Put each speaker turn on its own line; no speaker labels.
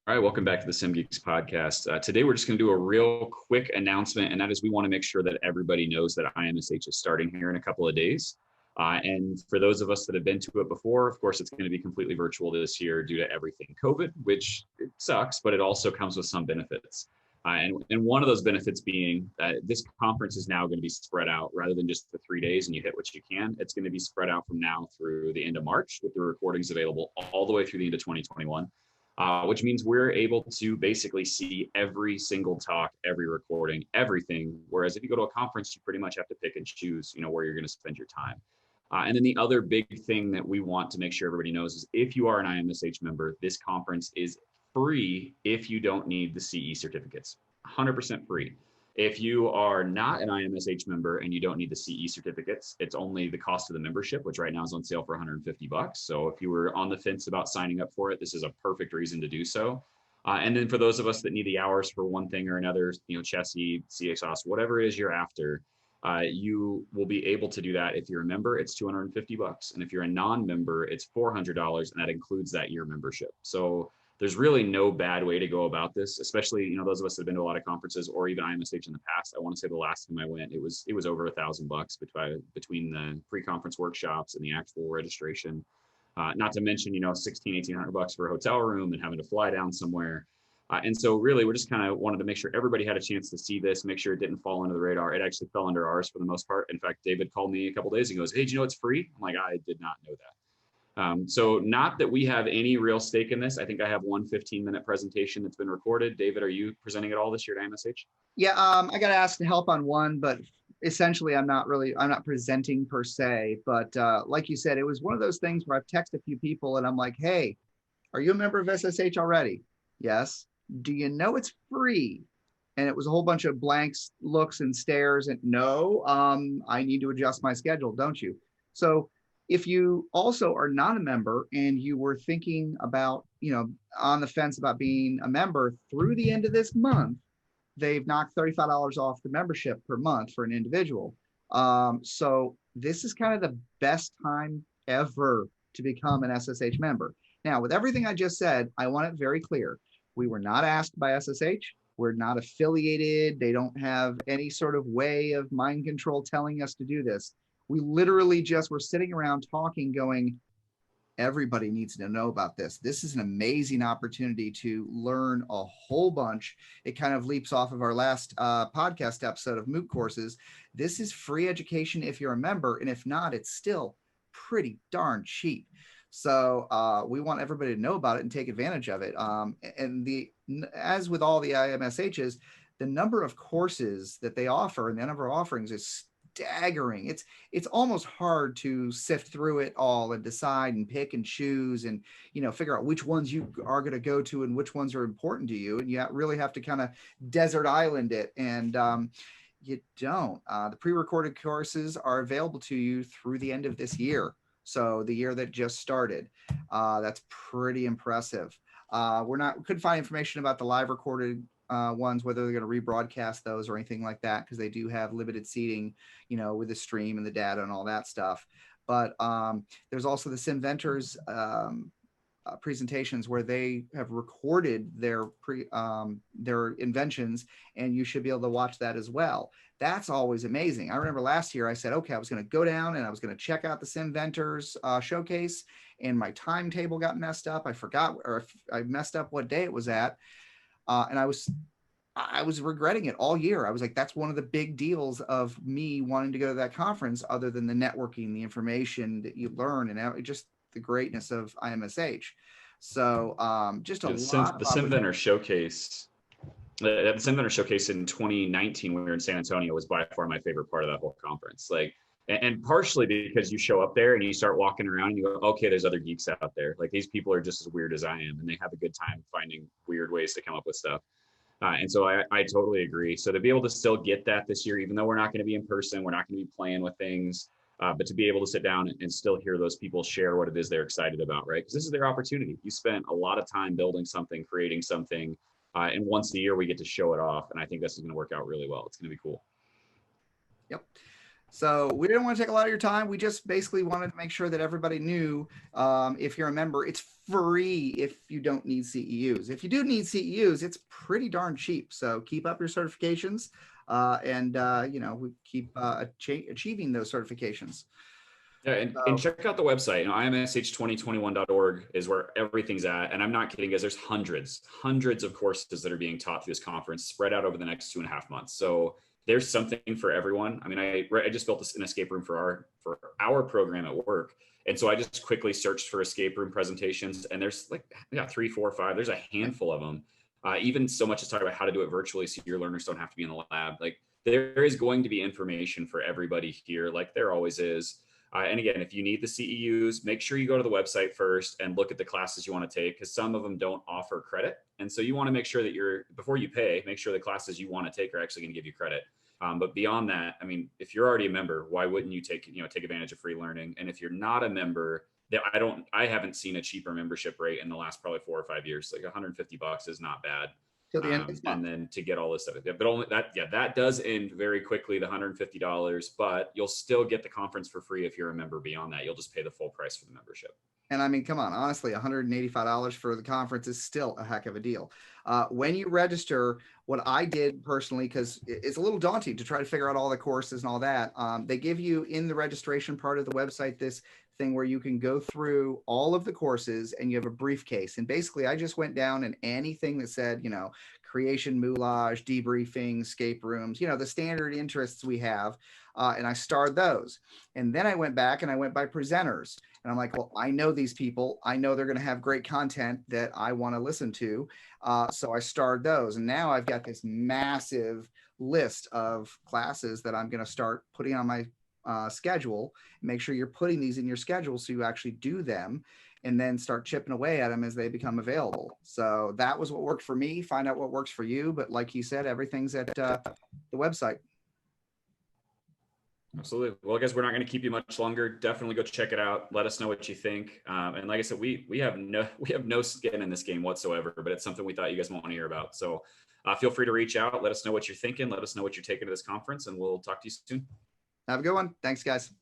All right, welcome back to the SimGeeks podcast. Today, we're just going to do a real quick announcement, and that is we want to make sure that everybody knows that IMSH is starting here in a couple of days. And for those of us that have been to it before, of course, it's going to be completely virtual this year due to everything COVID, which it sucks, but it also comes with some benefits. And one of those benefits being that this conference is now going to be spread out rather than just the 3 days and you hit what you can. It's going to be spread out from now through the end of March with the recordings available all the way through the end of 2021. Which means we're able to basically see every single talk, every recording, everything. Whereas if you go to a conference, you pretty much have to pick and choose, where you're going to spend your time. And then the other big thing that we want to make sure everybody knows is if you are an IMSH member, this conference is free if you don't need the CE certificates, 100% free. If you are not an IMSH member and you don't need the CE certificates, it's only the cost of the membership, which right now is on sale for $150. So if you were on the fence about signing up for it, this is a perfect reason to do so. And then for those of us that need the hours for one thing or another, Chessie, CXOS, whatever it is you're after, you will be able to do that. If you're a member, it's $250. And if you're a non-member, it's $400, and that includes that year membership. So there's really no bad way to go about this, especially, those of us that have been to a lot of conferences or even IMSH in the past. I want to say the last time I went, it was over $1,000 between the pre-conference workshops and the actual registration. Not to mention, $1,600-1,800 for a hotel room and having to fly down somewhere. And so really, we're just kind of wanted to make sure everybody had a chance to see this, make sure it didn't fall under the radar. It actually fell under ours for the most part. In fact, David called me a couple of days and goes, "Hey, do you know it's free?" I'm like, I did not know that. So not that we have any real stake in this. I think I have one 15-minute presentation that's been recorded. David, are you presenting it all this year at IMSH?
Yeah, I got asked to help on one, but essentially I'm not presenting per se. But like you said, it was one of those things where I've texted a few people and I'm like, hey, are you a member of SSH already? Yes. Do you know it's free? And it was a whole bunch of blanks, looks and stares and no, I need to adjust my schedule, don't you? So if you also are not a member and you were thinking about, on the fence about being a member through the end of this month, they've knocked $35 off the membership per month for an individual. So this is kind of the best time ever to become an SSH member. Now, with everything I just said, I want it very clear. We were not asked by SSH. We're not affiliated. They don't have any sort of way of mind control telling us to do this. We literally just were sitting around talking, going, everybody needs to know about this. This is an amazing opportunity to learn a whole bunch. It kind of leaps off of our last podcast episode of MOOC courses. This is free education if you're a member, and if not, it's still pretty darn cheap. So we want everybody to know about it and take advantage of it. And as with all the IMSHs, the number of courses that they offer and the number of offerings is staggering. It's almost hard to sift through it all and decide and pick and choose and figure out which ones you are going to go to and which ones are important to you. And you really have to kind of desert island it. And you don't. The pre-recorded courses are available to you through the end of this year. So the year that just started. That's pretty impressive. We couldn't find information about the live recorded ones, whether they're going to rebroadcast those or anything like that, because they do have limited seating, with the stream and the data and all that stuff. But there's also the SimVentors presentations where they have recorded their inventions, and you should be able to watch that as well. That's always amazing. I remember last year I said, okay, I was going to go down and I was going to check out the SimVentors showcase, and my timetable got messed up. I forgot, or I messed up what day it was at. And I was regretting it all year. I was like, that's one of the big deals of me wanting to go to that conference, other than the networking, the information that you learn, and just the greatness of IMSH. So just a lot.
The SimVentor showcase. The SimVentor showcase in 2019 when we were in San Antonio was by far my favorite part of that whole conference. And partially because you show up there and you start walking around and you go, okay, there's other geeks out there. Like, these people are just as weird as I am, and they have a good time finding weird ways to come up with stuff. And so I totally agree. So to be able to still get that this year, even though we're not going to be in person, we're not going to be playing with things, but to be able to sit down and still hear those people share what it is they're excited about, right? Because this is their opportunity. You spent a lot of time building something, creating something, and once a year we get to show it off. And I think this is going to work out really well. It's going to be cool.
Yep. So we didn't want to take a lot of your time. We just basically wanted to make sure that everybody knew, if you're a member, it's free if you don't need CEUs. If you do need CEUs, it's pretty darn cheap. So keep up your certifications, and we keep achieving those certifications.
Yeah, and
So
check out the website. IMSH2021.org is where everything's at. And I'm not kidding, guys. There's hundreds of courses that are being taught through this conference spread out over the next 2.5 months. So there's something for everyone. I mean, I just built an escape room for our program at work. And so I just quickly searched for escape room presentations, and there's like, yeah, 3, 4, 5. There's a handful of them. Even so much as talk about how to do it virtually so your learners don't have to be in the lab. Like, there is going to be information for everybody here, like there always is. And again, if you need the CEUs, make sure you go to the website first and look at the classes you want to take, because some of them don't offer credit. And so you want to make sure that before you pay, make sure the classes you want to take are actually going to give you credit. But beyond that, I mean, if you're already a member, why wouldn't you take advantage of free learning? And if you're not a member, I haven't seen a cheaper membership rate in the last probably 4 or 5 years. Like $150 is not bad.
till the end of this month.
And then to get all this stuff, but only that does end very quickly, the $150, but you'll still get the conference for free if you're a member. Beyond that, you'll just pay the full price for the membership.
And I mean, come on, honestly, $185 for the conference is still a heck of a deal. When you register, what I did personally, because it's a little daunting to try to figure out all the courses and all that, they give you in the registration part of the website this thing where you can go through all of the courses and you have a briefcase. And basically, I just went down and anything that said, creation, moulage, debriefing, escape rooms, the standard interests we have. And I starred those. And then I went back and I went by presenters. And I'm like, well, I know these people. I know they're going to have great content that I want to listen to. So I starred those. And now I've got this massive list of classes that I'm going to start putting on my schedule. Make sure you're putting these in your schedule so you actually do them, and then start chipping away at them as they become available. So that was what worked for me. Find out what works for you. But like you said, everything's at the website.
Absolutely. Well, guys, we're not going to keep you much longer. Definitely go check it out. Let us know what you think. And like I said, we have no skin in this game whatsoever, but it's something we thought you guys want to hear about. So feel free to reach out. Let us know what you're thinking. Let us know what you're taking to this conference, and we'll talk to you soon.
Have a good one. Thanks, guys.